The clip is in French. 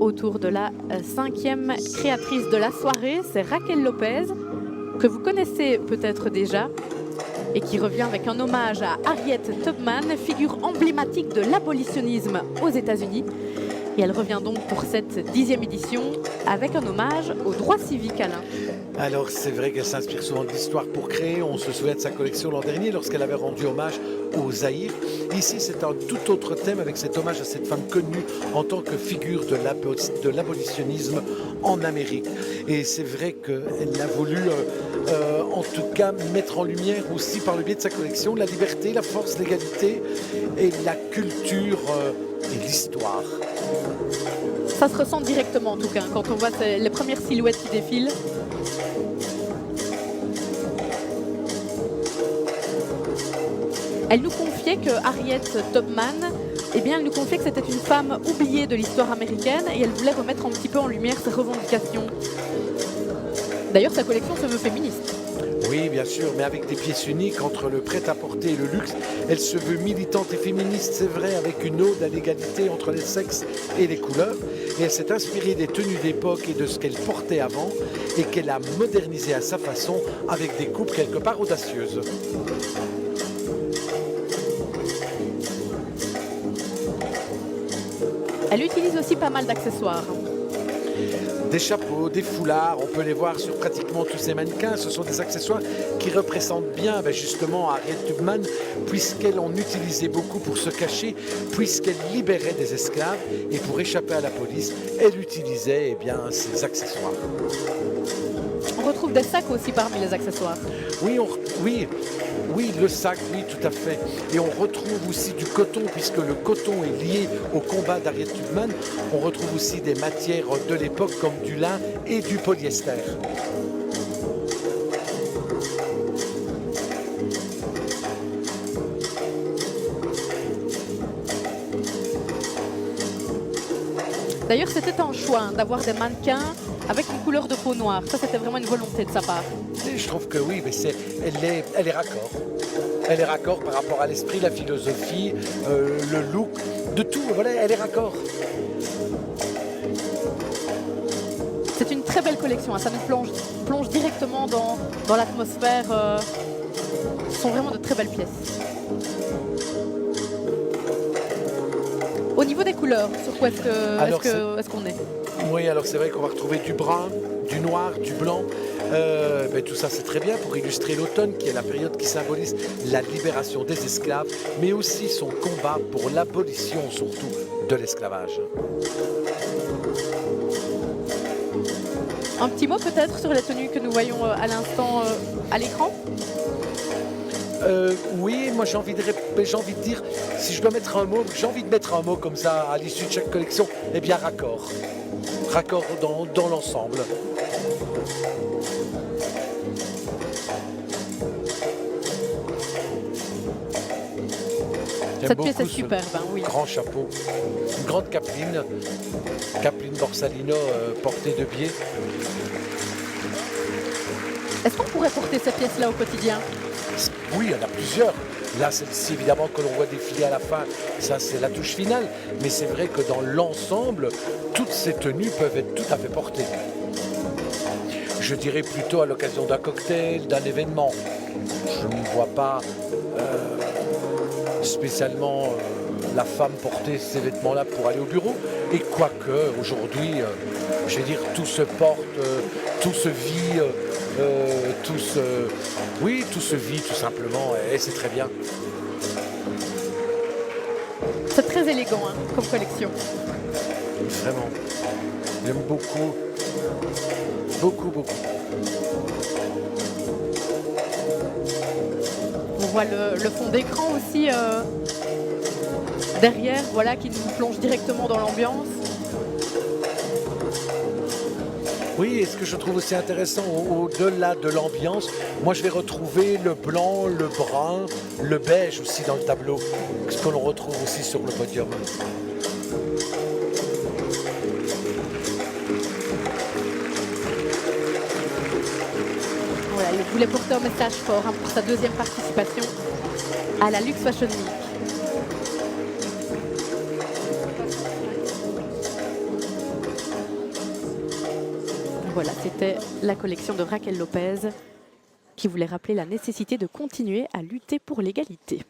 autour de la cinquième créatrice de la soirée. C'est Raquel Lopez, que vous connaissez peut-être déjà, et qui revient avec un hommage à Harriet Tubman, figure emblématique de l'abolitionnisme aux États-Unis. Et elle revient donc pour cette 10e édition avec un hommage aux droits civiques, Alain. Alors c'est vrai qu'elle s'inspire souvent de l'histoire pour créer. On se souvient de sa collection l'an dernier lorsqu'elle avait rendu hommage au Zaïre. Ici c'est un tout autre thème avec cet hommage à cette femme connue en tant que figure de l'abolitionnisme en Amérique. Et c'est vrai qu'elle a voulu en tout cas mettre en lumière aussi par le biais de sa collection la liberté, la force, l'égalité et la culture et l'histoire. Ça se ressent directement en tout cas quand on voit les premières silhouettes qui défilent. Elle nous confiait que Harriet Tubman, elle nous confiait que c'était une femme oubliée de l'histoire américaine et elle voulait remettre un petit peu en lumière ses revendications. D'ailleurs, sa collection se veut féministe. Oui, bien sûr, mais avec des pièces uniques entre le prêt-à-porter et le luxe. Elle se veut militante et féministe, c'est vrai, avec une ode à l'égalité entre les sexes et les couleurs. Et elle s'est inspirée des tenues d'époque et de ce qu'elle portait avant et qu'elle a modernisé à sa façon avec des coupes quelque part audacieuses. Elle utilise aussi pas mal d'accessoires. Des chapeaux, des foulards, on peut les voir sur pratiquement tous ces mannequins. Ce sont des accessoires qui représentent bien justement Harriet Tubman, puisqu'elle en utilisait beaucoup pour se cacher, puisqu'elle libérait des esclaves et pour échapper à la police, elle utilisait ces accessoires. On retrouve des sacs aussi parmi les accessoires. Oui, le sac, oui, tout à fait. Et on retrouve aussi du coton, puisque le coton est lié au combat d'Harriet Tubman. On retrouve aussi des matières de l'époque comme du lin et du polyester. D'ailleurs, c'était un choix d'avoir des mannequins avec une couleur de peau noire. Ça, c'était vraiment une volonté de sa part. Et je trouve que oui, mais elle est raccord. Elle est raccord par rapport à l'esprit, la philosophie, le look, de tout. Voilà, elle est raccord. C'est une très belle collection. Ça nous plonge directement dans l'atmosphère. Ce sont vraiment de très belles pièces. Au niveau des couleurs, sur quoi est-ce qu'on est? Oui, alors c'est vrai qu'on va retrouver du brun, du noir, du blanc. Tout ça c'est très bien pour illustrer l'automne qui est la période qui symbolise la libération des esclaves, mais aussi son combat pour l'abolition surtout de l'esclavage. Un petit mot peut-être sur les tenues que nous voyons à l'instant à l'écran? Oui, moi j'ai envie de dire, si je dois mettre un mot, j'ai envie de mettre un mot comme ça à l'issue de chaque collection, raccord. Raccord dans l'ensemble. Cette pièce est superbe, oui. Grand chapeau, une grande capeline Borsalino portée de biais. Est-ce qu'on pourrait porter cette pièce-là au quotidien? Oui, il y en a plusieurs. Là, celle-ci, évidemment, que l'on voit défiler à la fin, ça, c'est la touche finale. Mais c'est vrai que dans l'ensemble, toutes ces tenues peuvent être tout à fait portées. Je dirais plutôt à l'occasion d'un cocktail, d'un événement. Je ne vois pas spécialement la femme porter ces vêtements-là pour aller au bureau. Et quoique, aujourd'hui, je vais dire, tout se porte, tout se vit... tout se vit tout simplement et c'est très bien. C'est très élégant comme collection. Vraiment. J'aime beaucoup. Beaucoup. On voit le fond d'écran aussi derrière, voilà, qui nous plonge directement dans l'ambiance. Oui, et ce que je trouve aussi intéressant, au-delà de l'ambiance, moi je vais retrouver le blanc, le brun, le beige aussi dans le tableau, ce que l'on retrouve aussi sur le podium. Voilà, il voulait porter un message fort pour sa deuxième participation à la Luxe Fashion Week. Voilà, c'était la collection de Raquel Lopez qui voulait rappeler la nécessité de continuer à lutter pour l'égalité.